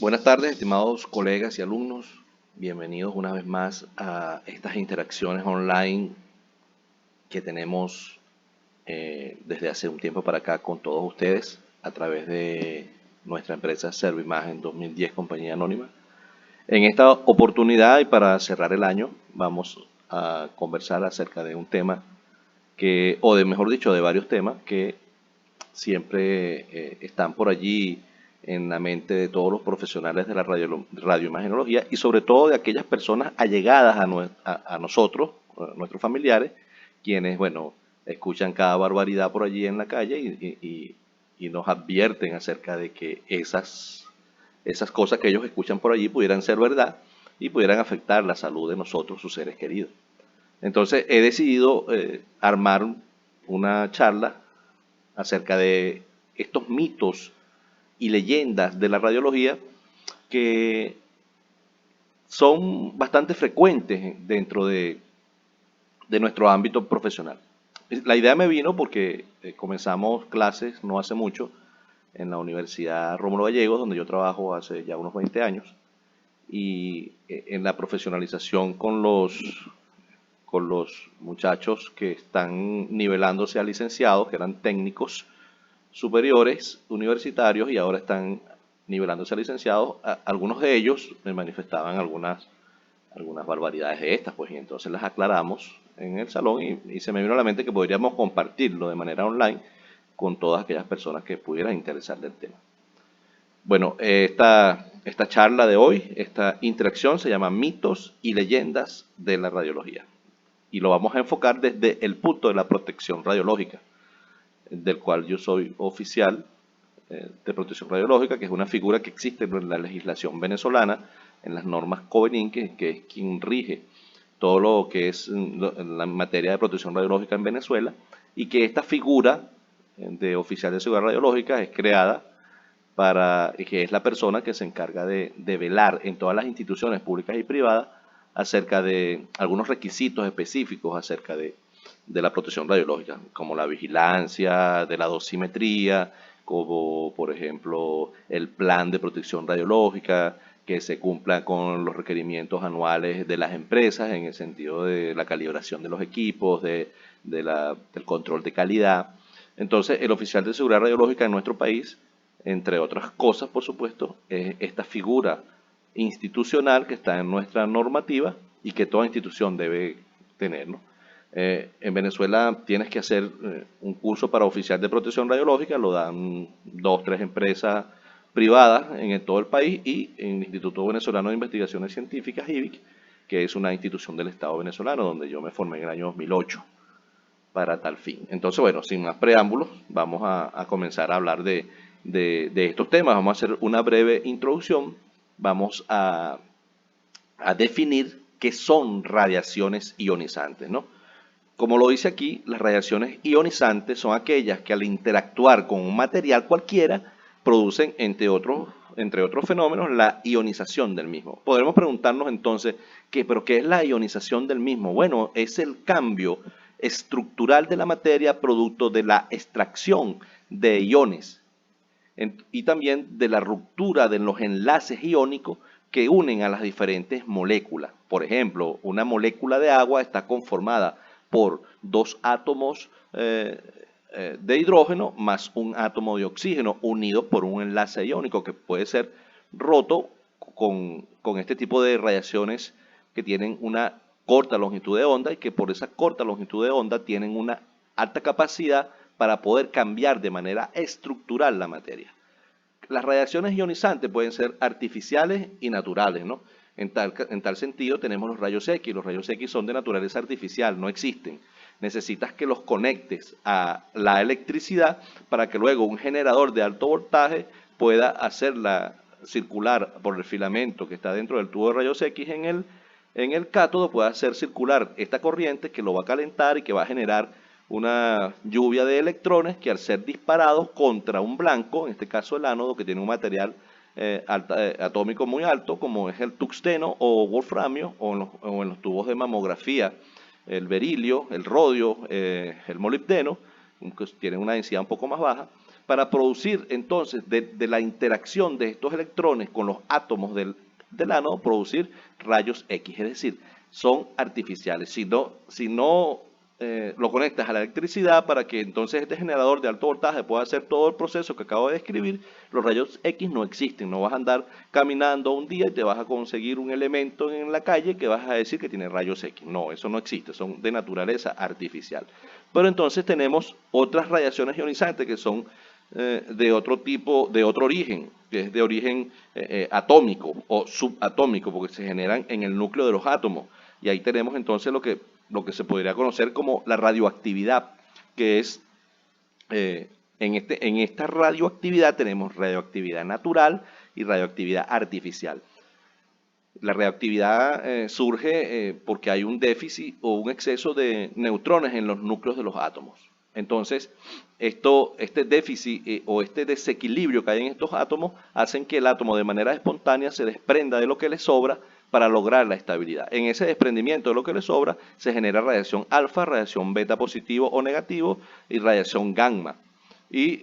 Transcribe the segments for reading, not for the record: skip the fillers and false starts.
Buenas tardes, estimados colegas y alumnos. Bienvenidos una vez más a estas interacciones online que tenemos desde hace un tiempo para acá con todos ustedes a través de nuestra empresa Servimagen 2010 Compañía Anónima. En esta oportunidad y para cerrar el año vamos a conversar acerca de un tema mejor dicho, de varios temas que siempre están por allí en la mente de todos los profesionales de la radioimagenología y sobre todo de aquellas personas allegadas a nosotros, a nuestros familiares, quienes, bueno, escuchan cada barbaridad por allí en la calle y nos advierten acerca de que esas cosas que ellos escuchan por allí pudieran ser verdad y pudieran afectar la salud de nosotros, sus seres queridos. Entonces he decidido armar una charla acerca de estos mitos y leyendas de la radiología que son bastante frecuentes dentro de nuestro ámbito profesional. La idea me vino porque comenzamos clases no hace mucho en la Universidad Rómulo Gallegos, donde yo trabajo hace ya unos 20 años, y en la profesionalización con los muchachos que están nivelándose a licenciados, que eran técnicos superiores universitarios y ahora están nivelándose a licenciados. Algunos de ellos me manifestaban algunas barbaridades de estas, pues, y entonces las aclaramos en el salón y se me vino a la mente que podríamos compartirlo de manera online con todas aquellas personas que pudieran interesar del tema. Bueno, esta charla de hoy, esta interacción se llama Mitos y Leyendas de la Radiología. Y lo vamos a enfocar desde el punto de la protección radiológica, del cual yo soy oficial de protección radiológica, que es una figura que existe en la legislación venezolana, en las normas COVENIN, que es quien rige todo lo que es la materia de protección radiológica en Venezuela, y que esta figura de oficial de seguridad radiológica es creada que es la persona que se encarga de velar en todas las instituciones públicas y privadas acerca de algunos requisitos específicos acerca de la protección radiológica, como la vigilancia de la dosimetría, como por ejemplo el plan de protección radiológica, que se cumpla con los requerimientos anuales de las empresas en el sentido de la calibración de los equipos, del control de calidad. Entonces, el oficial de seguridad radiológica en nuestro país, entre otras cosas, por supuesto, es esta figura institucional que está en nuestra normativa y que toda institución debe tener, ¿no? En Venezuela tienes que hacer un curso para oficial de protección radiológica, lo dan 2, 3 empresas privadas en todo el país y en el Instituto Venezolano de Investigaciones Científicas, IBIC, que es una institución del Estado venezolano, donde yo me formé en el año 2008 para tal fin. Entonces, bueno, sin más preámbulos, vamos a comenzar a hablar de estos temas. Vamos a hacer una breve introducción, vamos a definir qué son radiaciones ionizantes, ¿no? Como lo dice aquí, las radiaciones ionizantes son aquellas que al interactuar con un material cualquiera producen, entre otros fenómenos, la ionización del mismo. Podremos preguntarnos entonces, ¿pero qué es la ionización del mismo? Bueno, es el cambio estructural de la materia producto de la extracción de iones y también de la ruptura de los enlaces iónicos que unen a las diferentes moléculas. Por ejemplo, una molécula de agua está conformada por 2 átomos de hidrógeno más un átomo de oxígeno unidos por un enlace iónico que puede ser roto con este tipo de radiaciones que tienen una corta longitud de onda y que por esa corta longitud de onda tienen una alta capacidad para poder cambiar de manera estructural la materia. Las radiaciones ionizantes pueden ser artificiales y naturales, ¿no? En tal sentido tenemos los rayos X. Los rayos X son de naturaleza artificial, no existen. Necesitas que los conectes a la electricidad para que luego un generador de alto voltaje pueda hacerla circular por el filamento que está dentro del tubo de rayos X en el cátodo, pueda hacer circular esta corriente que lo va a calentar y que va a generar una lluvia de electrones que al ser disparados contra un blanco, en este caso el ánodo, que tiene un material atómico muy alto, como es el tuxteno o wolframio, o en los tubos de mamografía, el berilio, el rodio, el molibdeno, que tienen una densidad un poco más baja, para producir entonces de la interacción de estos electrones con los átomos del ánodo, producir rayos X, es decir, son artificiales. Si no lo conectas a la electricidad para que entonces este generador de alto voltaje pueda hacer todo el proceso que acabo de describir, los rayos X no existen. No vas a andar caminando un día y te vas a conseguir un elemento en la calle que vas a decir que tiene rayos X. No, eso no existe, son de naturaleza artificial. Pero entonces tenemos otras radiaciones ionizantes que son de otro tipo, de otro origen, que es de origen atómico o subatómico, porque se generan en el núcleo de los átomos. Y ahí tenemos entonces lo que se podría conocer como la radioactividad, que es, en esta radioactividad tenemos radioactividad natural y radioactividad artificial. La radioactividad surge porque hay un déficit o un exceso de neutrones en los núcleos de los átomos. Entonces, este déficit o este desequilibrio que hay en estos átomos hacen que el átomo de manera espontánea se desprenda de lo que le sobra para lograr la estabilidad. En ese desprendimiento de lo que le sobra se genera radiación alfa, radiación beta positivo o negativo y radiación gamma. Y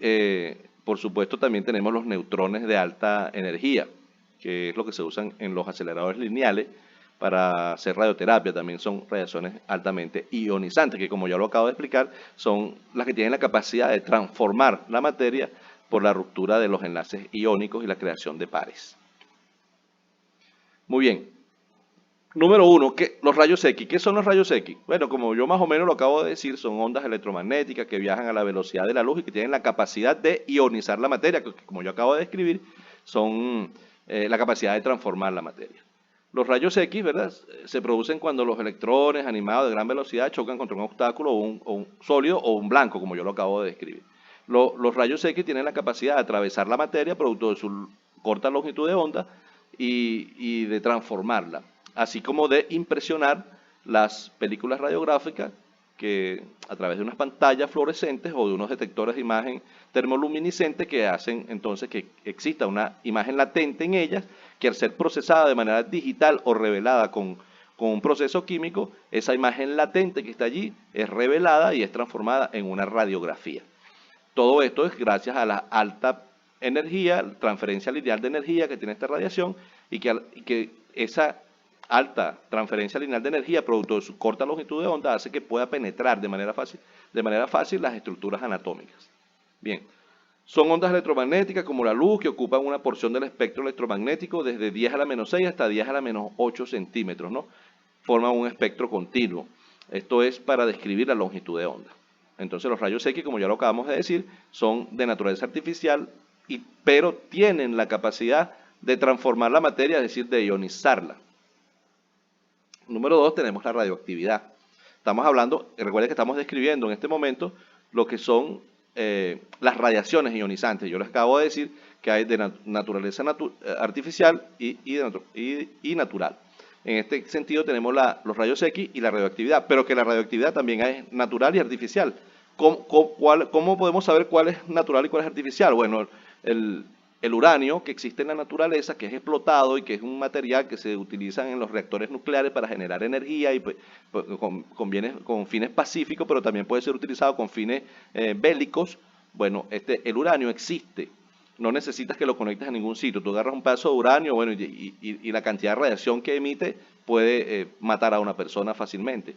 por supuesto también tenemos los neutrones de alta energía, que es lo que se usan en los aceleradores lineales para hacer radioterapia. También son radiaciones altamente ionizantes, que como ya lo acabo de explicar, son las que tienen la capacidad de transformar la materia por la ruptura de los enlaces iónicos y la creación de pares. Muy bien. Número 1, los rayos X. ¿Qué son los rayos X? Bueno, como yo más o menos lo acabo de decir, son ondas electromagnéticas que viajan a la velocidad de la luz y que tienen la capacidad de ionizar la materia, que como yo acabo de describir, son la capacidad de transformar la materia. Los rayos X, ¿verdad?, se producen cuando los electrones animados de gran velocidad chocan contra un obstáculo o un sólido o un blanco, como yo lo acabo de describir. Los rayos X tienen la capacidad de atravesar la materia producto de su corta longitud de onda y de transformarla, así como de impresionar las películas radiográficas que a través de unas pantallas fluorescentes o de unos detectores de imagen termoluminiscentes que hacen entonces que exista una imagen latente en ellas, que al ser procesada de manera digital o revelada con un proceso químico, esa imagen latente que está allí es revelada y es transformada en una radiografía. Todo esto es gracias a la alta energía, transferencia lineal de energía que tiene esta radiación y que esa alta transferencia lineal de energía, producto de su corta longitud de onda, hace que pueda penetrar de manera fácil las estructuras anatómicas. Bien, son ondas electromagnéticas como la luz que ocupan una porción del espectro electromagnético desde 10 a la menos 6 hasta 10 a la menos 8 centímetros, ¿no? Forman un espectro continuo. Esto es para describir la longitud de onda. Entonces los rayos X, como ya lo acabamos de decir, son de naturaleza artificial, pero tienen la capacidad de transformar la materia, es decir, de ionizarla. Número 2, tenemos la radioactividad. Estamos hablando, recuerden que estamos describiendo en este momento lo que son las radiaciones ionizantes. Yo les acabo de decir que hay de naturaleza artificial y natural. En este sentido tenemos los rayos X y la radioactividad, pero que la radioactividad también es natural y artificial. ¿Cómo podemos saber cuál es natural y cuál es artificial? Bueno, el uranio que existe en la naturaleza, que es explotado y que es un material que se utiliza en los reactores nucleares para generar energía y con fines pacíficos, pero también puede ser utilizado con fines bélicos. Bueno, el uranio existe. No necesitas que lo conectes a ningún sitio. Tú agarras un pedazo de uranio, bueno, y la cantidad de radiación que emite puede matar a una persona fácilmente.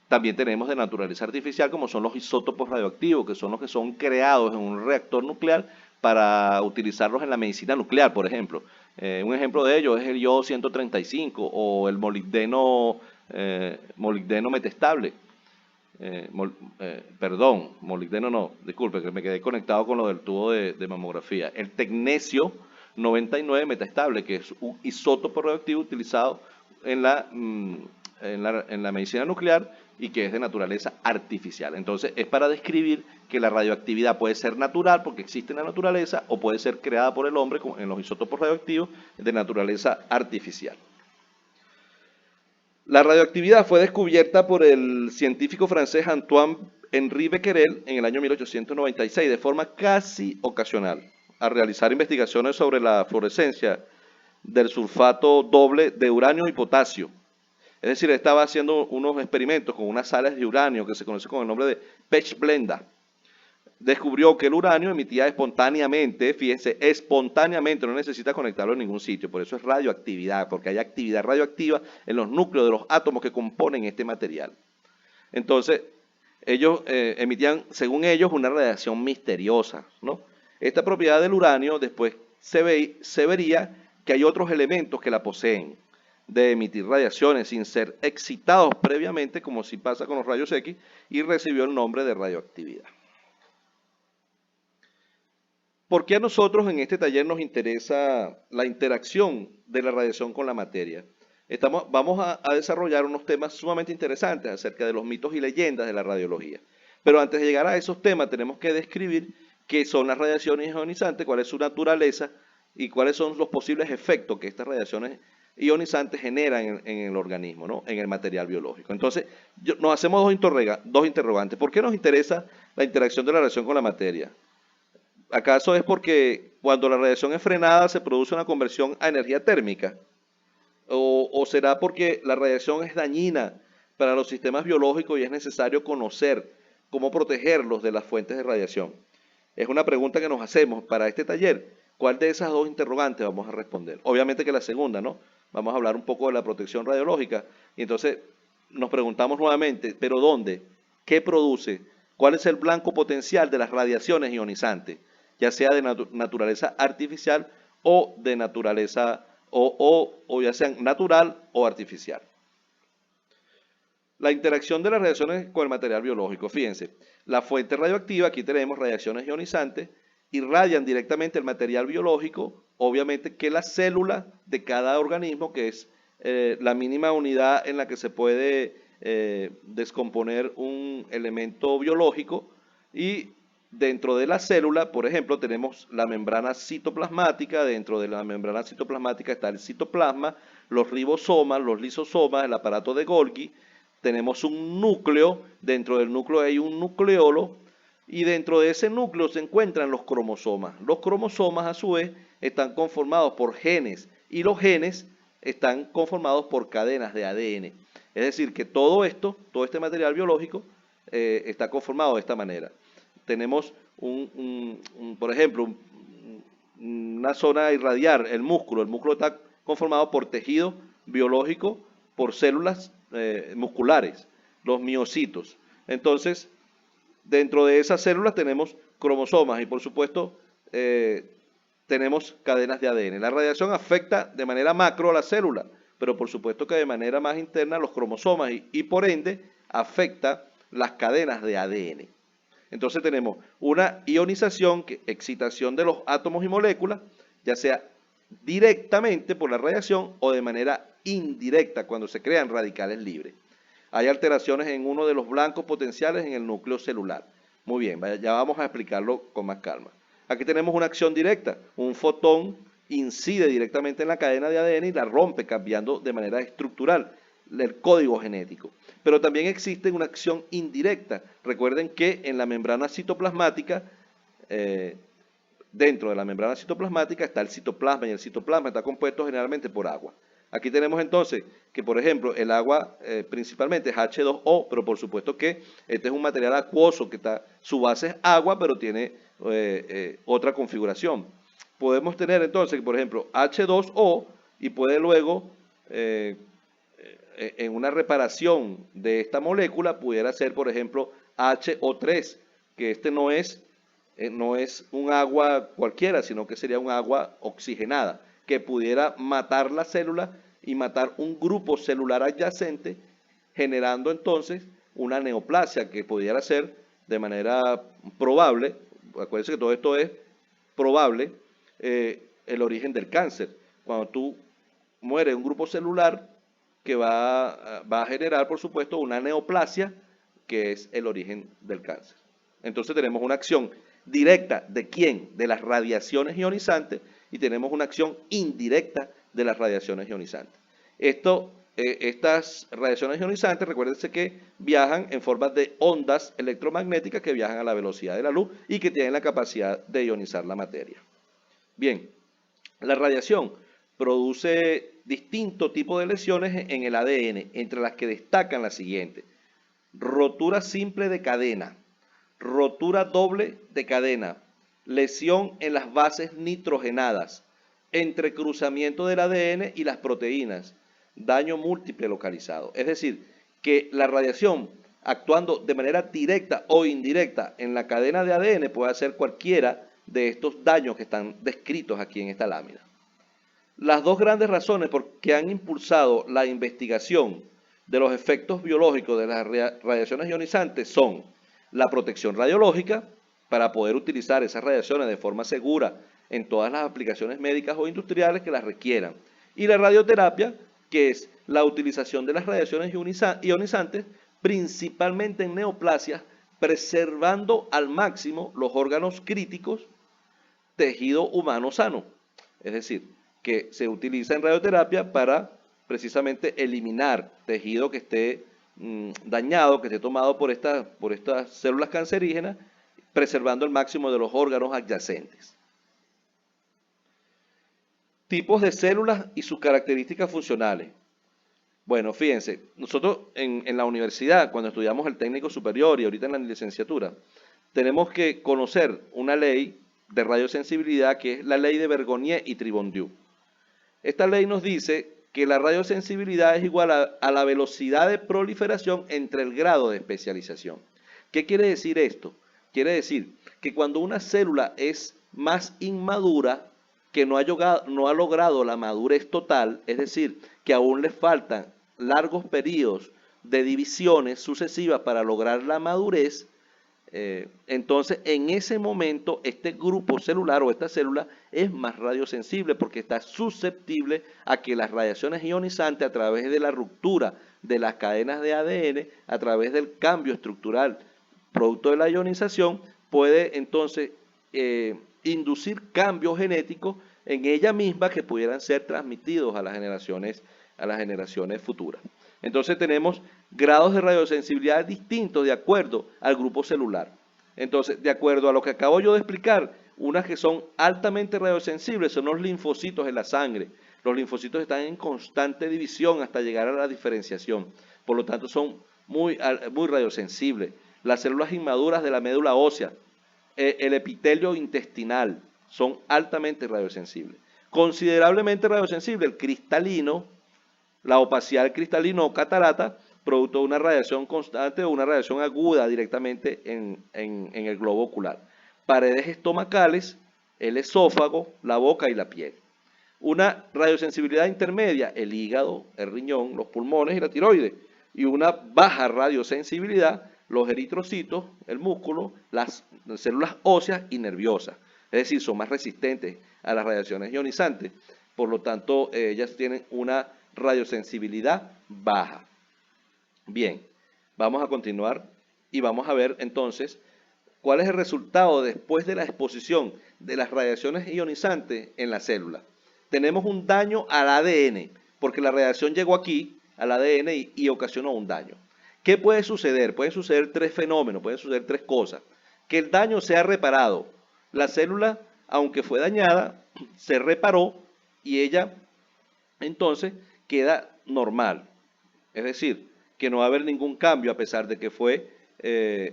También tenemos de naturaleza artificial, como son los isótopos radioactivos, que son los que son creados en un reactor nuclear para utilizarlos en la medicina nuclear, por ejemplo. Un ejemplo de ello es el iodo 135 o el molibdeno metestable. Molibdeno no, disculpe, que me quedé conectado con lo del tubo de mamografía. El tecnesio 99 metastable, que es un isótopo radioactivo utilizado en la medicina nuclear y que es de naturaleza artificial. Entonces, es para describir que la radioactividad puede ser natural porque existe en la naturaleza o puede ser creada por el hombre en los isótopos radioactivos de naturaleza artificial. La radioactividad fue descubierta por el científico francés Antoine-Henri Becquerel en el año 1896 de forma casi ocasional, al realizar investigaciones sobre la fluorescencia del sulfato doble de uranio y potasio. Es decir, estaba haciendo unos experimentos con unas sales de uranio que se conocen con el nombre de Pechblenda. descubrió que el uranio emitía espontáneamente, fíjense, espontáneamente, no necesita conectarlo en ningún sitio, por eso es radioactividad, porque hay actividad radioactiva en los núcleos de los átomos que componen este material. Entonces, ellos emitían, según ellos, una radiación misteriosa, ¿no? Esta propiedad del uranio después se vería que hay otros elementos que la poseen, de emitir radiaciones sin ser excitados previamente, como si pasa con los rayos X, y recibió el nombre de radioactividad. ¿Por qué a nosotros en este taller nos interesa la interacción de la radiación con la materia? Vamos a desarrollar unos temas sumamente interesantes acerca de los mitos y leyendas de la radiología. Pero antes de llegar a esos temas tenemos que describir qué son las radiaciones ionizantes, cuál es su naturaleza y cuáles son los posibles efectos que estas radiaciones ionizantes generan en el organismo, ¿no? En el material biológico. Entonces, nos hacemos dos interrogantes. ¿Por qué nos interesa la interacción de la radiación con la materia? ¿Acaso es porque cuando la radiación es frenada se produce una conversión a energía térmica? ¿O será porque la radiación es dañina para los sistemas biológicos y es necesario conocer cómo protegerlos de las fuentes de radiación? Es una pregunta que nos hacemos para este taller. ¿Cuál de esas dos interrogantes vamos a responder? Obviamente que la segunda, ¿no? Vamos a hablar un poco de la protección radiológica y entonces nos preguntamos nuevamente, ¿pero dónde? ¿Qué produce? ¿Cuál es el blanco potencial de las radiaciones ionizantes? Ya sea de naturaleza artificial o de naturaleza o ya sean natural o artificial. La interacción de las radiaciones con el material biológico. Fíjense, la fuente radioactiva, aquí tenemos radiaciones ionizantes, irradian directamente el material biológico, obviamente que la célula de cada organismo, que es la mínima unidad en la que se puede descomponer un elemento biológico, y dentro de la célula, por ejemplo, tenemos la membrana citoplasmática. Dentro de la membrana citoplasmática está el citoplasma, los ribosomas, los lisosomas, el aparato de Golgi. Tenemos un núcleo, dentro del núcleo hay un nucleolo, y dentro de ese núcleo se encuentran los cromosomas. Los cromosomas, a su vez, están conformados por genes, y los genes están conformados por cadenas de ADN. Es decir, que todo este material biológico está conformado de esta manera. Tenemos, por ejemplo, una zona a irradiar, el músculo. El músculo está conformado por tejido biológico, por células musculares, los miocitos. Entonces, dentro de esas células tenemos cromosomas y, por supuesto, tenemos cadenas de ADN. La radiación afecta de manera macro a la célula, pero por supuesto que de manera más interna a los cromosomas y por ende afecta las cadenas de ADN. Entonces tenemos una ionización, excitación de los átomos y moléculas, ya sea directamente por la radiación o de manera indirecta cuando se crean radicales libres. Hay alteraciones en uno de los blancos potenciales en el núcleo celular. Muy bien, ya vamos a explicarlo con más calma. Aquí tenemos una acción directa. Un fotón incide directamente en la cadena de ADN y la rompe, cambiando de manera estructural el código genético. Pero también existe una acción indirecta. Recuerden que en la membrana citoplasmática, dentro de la membrana citoplasmática está el citoplasma, y el citoplasma está compuesto generalmente por agua. Aquí tenemos entonces que, por ejemplo, el agua principalmente es H2O, pero por supuesto que este es un material acuoso que su base es agua, pero tiene otra configuración. Podemos tener entonces, por ejemplo, H2O, y puede luego, en una reparación de esta molécula, pudiera ser, por ejemplo, HO3, que este no es un agua cualquiera, sino que sería un agua oxigenada, que pudiera matar la célula y matar un grupo celular adyacente, generando entonces una neoplasia que pudiera ser de manera probable. Acuérdense que todo esto es probable, el origen del cáncer. Cuando tú muere un grupo celular que va a generar, por supuesto, una neoplasia, que es el origen del cáncer. Entonces tenemos una acción directa ¿de quién? De las radiaciones ionizantes, y tenemos una acción indirecta de las radiaciones ionizantes. Estas radiaciones ionizantes, recuérdense que viajan en forma de ondas electromagnéticas que viajan a la velocidad de la luz y que tienen la capacidad de ionizar la materia. Bien, la radiación produce distintos tipos de lesiones en el ADN, entre las que destacan las siguientes: rotura simple de cadena, rotura doble de cadena, lesión en las bases nitrogenadas, entrecruzamiento del ADN y las proteínas, daño múltiple localizado. Es decir, que la radiación actuando de manera directa o indirecta en la cadena de ADN puede hacer cualquiera de estos daños que están descritos aquí en esta lámina. Las dos grandes razones por que han impulsado la investigación de los efectos biológicos de las radiaciones ionizantes son la protección radiológica, para poder utilizar esas radiaciones de forma segura en todas las aplicaciones médicas o industriales que las requieran, y la radioterapia, que es la utilización de las radiaciones ionizantes principalmente en neoplasias, preservando al máximo los órganos críticos, tejido humano sano. Es decir, que se utiliza en radioterapia para precisamente eliminar tejido que esté dañado, que esté tomado por estas células cancerígenas, preservando el máximo de los órganos adyacentes. Tipos de células y sus características funcionales. Bueno, fíjense, nosotros en la universidad, cuando estudiamos el técnico superior y ahorita en la licenciatura, tenemos que conocer una ley de radiosensibilidad que es la ley de Bergonié y Tribondieu. Esta ley nos dice que la radiosensibilidad es igual a la velocidad de proliferación entre el grado de especialización. ¿Qué quiere decir esto? Quiere decir que cuando una célula es más inmadura, que no ha logrado la madurez total, es decir, que aún le faltan largos periodos de divisiones sucesivas para lograr la madurez, entonces en ese momento este grupo celular o esta célula es más radiosensible porque está susceptible a que las radiaciones ionizantes a través de la ruptura de las cadenas de ADN, a través del cambio estructural producto de la ionización, puede entonces inducir cambios genéticos en ella misma que pudieran ser transmitidos a las generaciones futuras. Entonces tenemos grados de radiosensibilidad distintos de acuerdo al grupo celular. Entonces, de acuerdo a lo que acabo yo de explicar, unas que son altamente radiosensibles son los linfocitos en la sangre. Los linfocitos están en constante división hasta llegar a la diferenciación. Por lo tanto, son muy radiosensibles. Las células inmaduras de la médula ósea, el epitelio intestinal, son altamente radiosensibles. Considerablemente radiosensible el cristalino, la opacidad cristalino o catarata, producto de una radiación constante o una radiación aguda directamente en el globo ocular. Paredes estomacales, el esófago, la boca y la piel. Una radiosensibilidad intermedia, el hígado, el riñón, los pulmones y la tiroides. Y una baja radiosensibilidad, los eritrocitos, el músculo, las células óseas y nerviosas. Es decir, son más resistentes a las radiaciones ionizantes. Por lo tanto, ellas tienen una radiosensibilidad baja. Bien, vamos a continuar y vamos a ver entonces cuál es el resultado después de la exposición de las radiaciones ionizantes en la célula. Tenemos un daño al ADN, porque la radiación llegó aquí, al ADN, y ocasionó un daño. ¿Qué puede suceder? Pueden suceder tres fenómenos, pueden suceder tres cosas. Que el daño sea reparado. La célula, aunque fue dañada, se reparó y ella entonces queda normal. Es decir, que no va a haber ningún cambio a pesar de que fue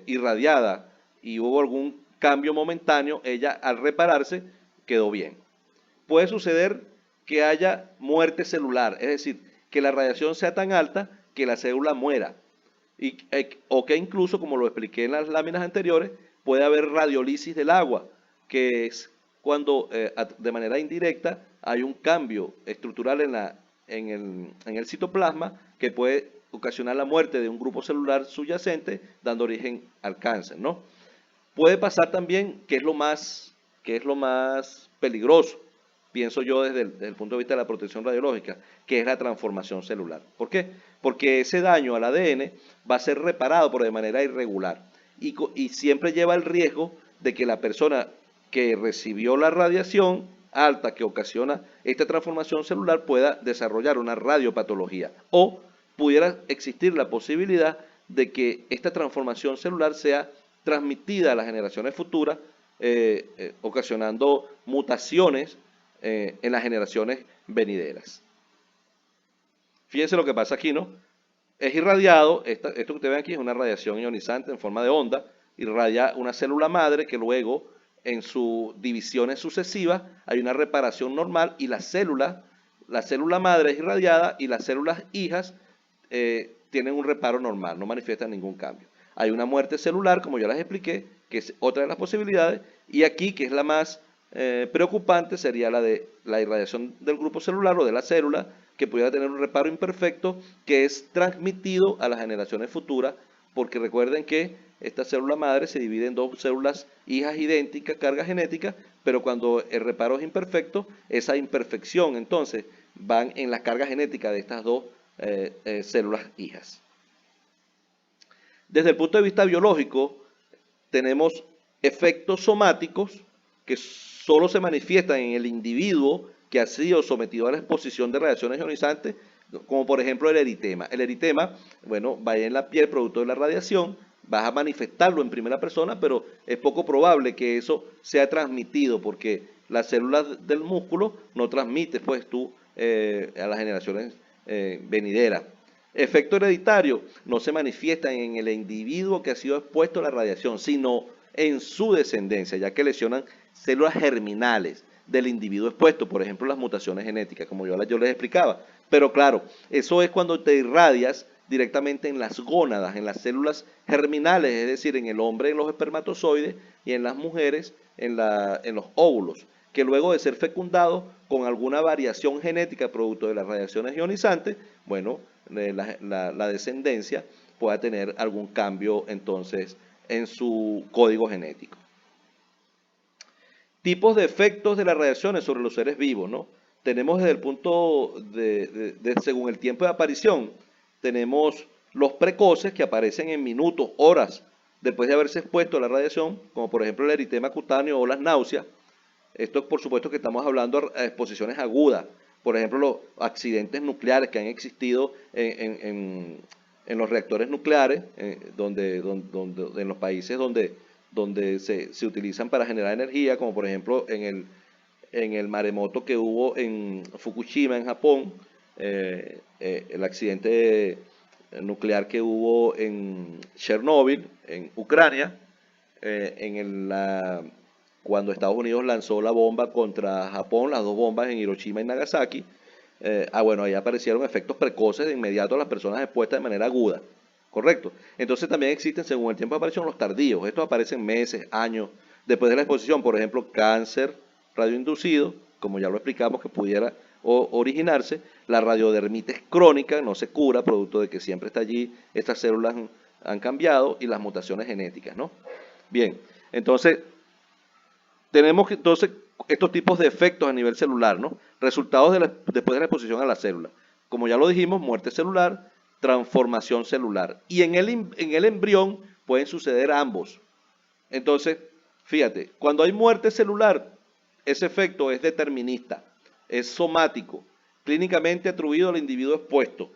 irradiada y hubo algún cambio momentáneo, ella al repararse quedó bien. Puede suceder que haya muerte celular, es decir, que la radiación sea tan alta que la célula muera. O que incluso, como lo expliqué en las láminas anteriores, puede haber radiolisis del agua, que es cuando de manera indirecta hay un cambio estructural en el citoplasma que puede ocasionar la muerte de un grupo celular subyacente, dando origen al cáncer, ¿no? Puede pasar también, que es lo más peligroso, pienso yo desde el punto de vista de la protección radiológica, que es la transformación celular. ¿Por qué? Porque ese daño al ADN va a ser reparado pero de manera irregular y siempre lleva el riesgo de que la persona que recibió la radiación alta que ocasiona esta transformación celular pueda desarrollar una radiopatología o pudiera existir la posibilidad de que esta transformación celular sea transmitida a las generaciones futuras, ocasionando mutaciones en las generaciones venideras. Fíjense lo que pasa aquí, ¿no? Es irradiado, esto que ustedes ven aquí es una radiación ionizante en forma de onda, irradia una célula madre que luego en sus divisiones sucesivas hay una reparación normal y la célula madre es irradiada y las células hijas tienen un reparo normal, no manifiestan ningún cambio. Hay una muerte celular, como ya les expliqué, que es otra de las posibilidades, y aquí, que es la más preocupante, sería la de la irradiación del grupo celular o de la célula, que pudiera tener un reparo imperfecto que es transmitido a las generaciones futuras, porque recuerden que esta célula madre se divide en dos células hijas idénticas, carga genética, pero cuando el reparo es imperfecto, esa imperfección entonces van en la carga genética de estas dos células hijas. Desde el punto de vista biológico, tenemos efectos somáticos que solo se manifiestan en el individuo que ha sido sometido a la exposición de radiaciones ionizantes, como por ejemplo el eritema. El eritema, bueno, va en la piel producto de la radiación, vas a manifestarlo en primera persona, pero es poco probable que eso sea transmitido porque las células del músculo no transmiten pues tú a las generaciones venideras. Efecto hereditario no se manifiesta en el individuo que ha sido expuesto a la radiación, sino en su descendencia, ya que lesionan células germinales del individuo expuesto, por ejemplo las mutaciones genéticas, como yo les explicaba. Pero claro, eso es cuando te irradias directamente en las gónadas, en las células germinales, es decir, en el hombre en los espermatozoides y en las mujeres en los óvulos, que luego de ser fecundados con alguna variación genética producto de las radiaciones ionizantes, bueno, la descendencia pueda tener algún cambio entonces en su código genético. Tipos de efectos de las radiaciones sobre los seres vivos, ¿no? Tenemos desde el punto según el tiempo de aparición, tenemos los precoces que aparecen en minutos, horas, después de haberse expuesto a la radiación, como por ejemplo el eritema cutáneo o las náuseas. Esto por supuesto que estamos hablando de exposiciones agudas, por ejemplo los accidentes nucleares que han existido en los reactores nucleares, en los países donde se utilizan para generar energía, como por ejemplo en el maremoto que hubo en Fukushima, en Japón, el accidente nuclear que hubo en Chernóbil, en Ucrania, cuando Estados Unidos lanzó la bomba contra Japón, las dos bombas en Hiroshima y Nagasaki. Bueno, ahí aparecieron efectos precoces de inmediato a las personas expuestas de manera aguda. ¿Correcto? Entonces también existen, según el tiempo de aparición, los tardíos. Estos aparecen meses, años después de la exposición. Por ejemplo, cáncer radioinducido, como ya lo explicamos, que pudiera originarse. La radiodermitis crónica no se cura, producto de que siempre está allí, estas células han cambiado, y las mutaciones genéticas, ¿no? Bien, entonces tenemos entonces estos tipos de efectos a nivel celular, ¿no? Resultados después de la exposición a la célula. Como ya lo dijimos, muerte celular, transformación celular. Y en el embrión pueden suceder ambos. Entonces, fíjate, cuando hay muerte celular, ese efecto es determinista, es somático, clínicamente atribuido al individuo expuesto.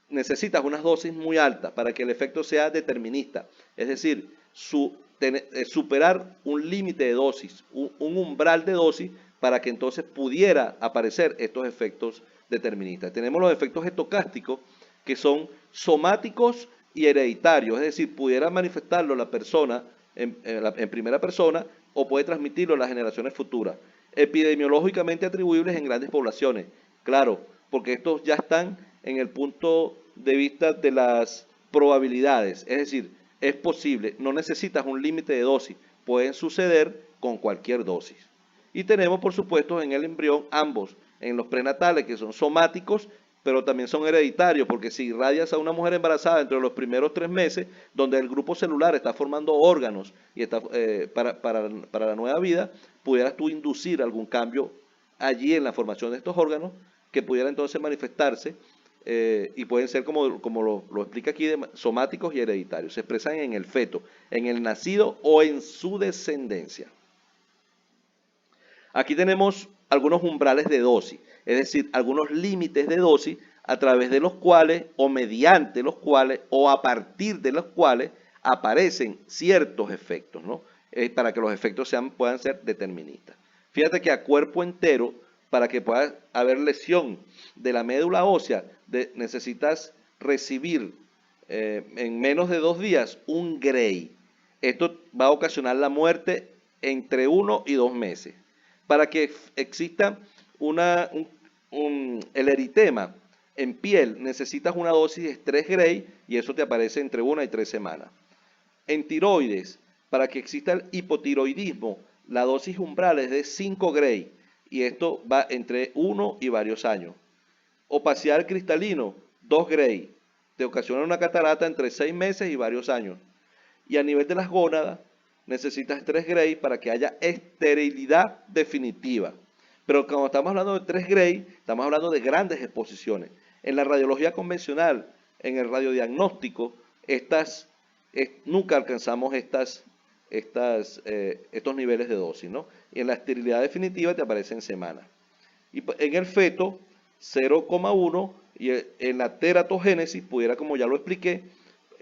Necesitas unas dosis muy altas para que el efecto sea determinista, es decir, superar un límite de dosis, un umbral de dosis, para que entonces pudiera aparecer estos efectos deterministas. Tenemos los efectos estocásticos, que son somáticos y hereditarios, es decir, pudiera manifestarlo la persona en primera persona o puede transmitirlo a las generaciones futuras. Epidemiológicamente atribuibles en grandes poblaciones, claro, porque estos ya están en el punto de vista de las probabilidades, es decir, es posible, no necesitas un límite de dosis, pueden suceder con cualquier dosis. Y tenemos, por supuesto, en el embrión ambos, en los prenatales, que son somáticos, pero también son hereditarios, porque si irradias a una mujer embarazada entre los primeros 3 meses, donde el grupo celular está formando órganos y está, para la nueva vida, pudieras tú inducir algún cambio allí en la formación de estos órganos, que pudiera entonces manifestarse, y pueden ser, como lo explica aquí, somáticos y hereditarios. Se expresan en el feto, en el nacido o en su descendencia. Aquí tenemos algunos umbrales de dosis, es decir, algunos límites de dosis a través de los cuales, o mediante los cuales, o a partir de los cuales aparecen ciertos efectos, ¿no? Para que los efectos puedan ser deterministas. Fíjate que a cuerpo entero, para que pueda haber lesión de la médula ósea, necesitas recibir en menos de 2 días un Gray. Esto va a ocasionar la muerte entre 1 y 2 meses. Para que exista el eritema en piel, necesitas una dosis de estrés Gray y eso te aparece entre 1 y 3 semanas. En tiroides, para que exista el hipotiroidismo, la dosis umbral es de 5 Gray y esto va entre 1 y varios años. Opacidad cristalino, 2 Gray, te ocasiona una catarata entre 6 meses y varios años. Y a nivel de las gónadas, necesitas 3 Gray para que haya esterilidad definitiva. Pero cuando estamos hablando de 3 Gray, estamos hablando de grandes exposiciones. En la radiología convencional, en el radiodiagnóstico, nunca alcanzamos estos niveles de dosis, ¿no? Y en la esterilidad definitiva te aparece en semanas. Y en el feto, 0,1, y en la teratogénesis pudiera, como ya lo expliqué,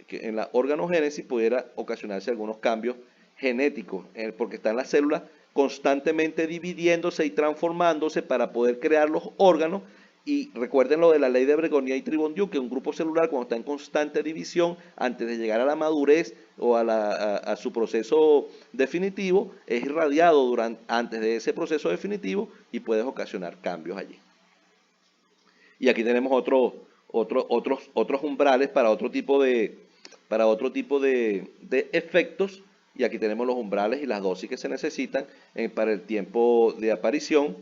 que en la organogénesis pudiera ocasionarse algunos cambios genéticos, porque están las células constantemente dividiéndose y transformándose para poder crear los órganos. Y recuerden lo de la ley de Broglie y Tribondieu, que un grupo celular cuando está en constante división, antes de llegar a la madurez o a su proceso definitivo, es irradiado antes de ese proceso definitivo y puede ocasionar cambios allí. Y aquí tenemos otros umbrales para otro tipo de efectos, y aquí tenemos los umbrales y las dosis que se necesitan para el tiempo de aparición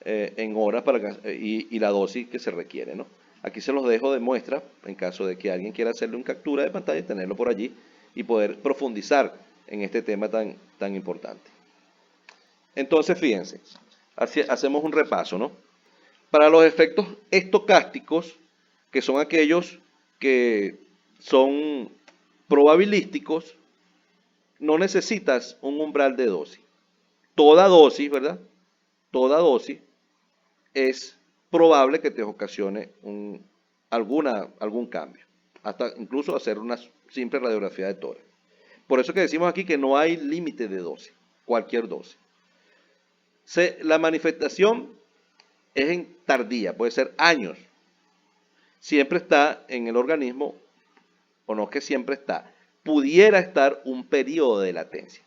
en horas y la dosis que se requiere, ¿no? Aquí se los dejo de muestra en caso de que alguien quiera hacerle una captura de pantalla y tenerlo por allí y poder profundizar en este tema tan importante. Entonces, fíjense, hacemos un repaso, ¿no? Para los efectos estocásticos, que son aquellos que son probabilísticos, no necesitas un umbral de dosis. Toda dosis, ¿verdad? Toda dosis es probable que te ocasione algún cambio, hasta incluso hacer una simple radiografía de tórax. Por eso que decimos aquí que no hay límite de dosis, cualquier dosis. La manifestación es tardía, puede ser años. Siempre está en el organismo, o no es que siempre está, pudiera estar un periodo de latencia.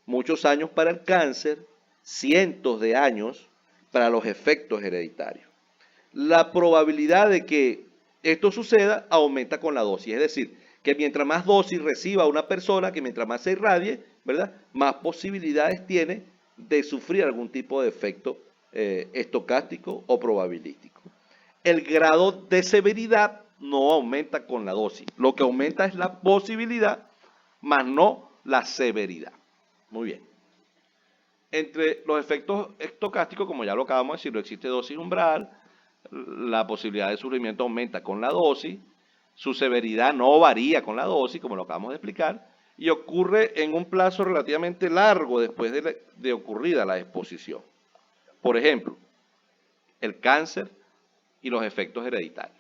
Muchos años para el cáncer, cientos de años para los efectos hereditarios. La probabilidad de que esto suceda aumenta con la dosis, es decir, que mientras más dosis reciba una persona, que mientras más se irradie, ¿verdad?, más posibilidades tiene de sufrir algún tipo de efecto estocástico o probabilístico. El grado de severidad no aumenta con la dosis. Lo que aumenta es la posibilidad, más no la severidad. Muy bien. Entre los efectos estocásticos, como ya lo acabamos de decir, existe dosis umbral, la posibilidad de sufrimiento aumenta con la dosis, su severidad no varía con la dosis, como lo acabamos de explicar, y ocurre en un plazo relativamente largo después de ocurrida la exposición. Por ejemplo, el cáncer y los efectos hereditarios.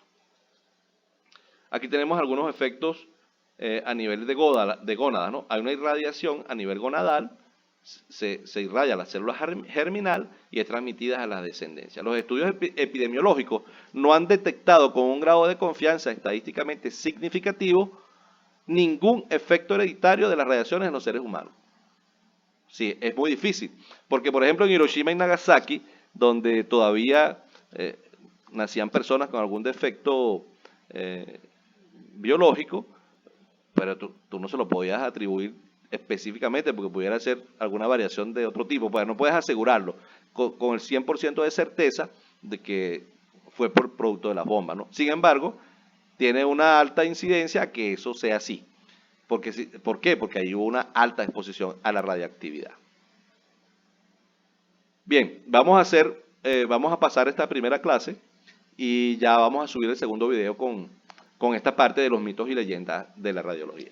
Aquí tenemos algunos efectos a nivel de gónadas, ¿no? Hay una irradiación a nivel gonadal, se irradia la célula germinal y es transmitida a la descendencia. Los estudios epidemiológicos no han detectado con un grado de confianza estadísticamente significativo ningún efecto hereditario de las radiaciones en los seres humanos. Sí, es muy difícil, porque por ejemplo en Hiroshima y Nagasaki, donde todavía nacían personas con algún defecto biológico, pero tú no se lo podías atribuir específicamente porque pudiera ser alguna variación de otro tipo, pues no puedes asegurarlo con el 100% de certeza de que fue por producto de las bombas, ¿no? Sin embargo, tiene una alta incidencia que eso sea así. ¿Por qué? Porque ahí hubo una alta exposición a la radiactividad. Bien, vamos a pasar esta primera clase y ya vamos a subir el segundo video con esta parte de los mitos y leyendas de la radiología.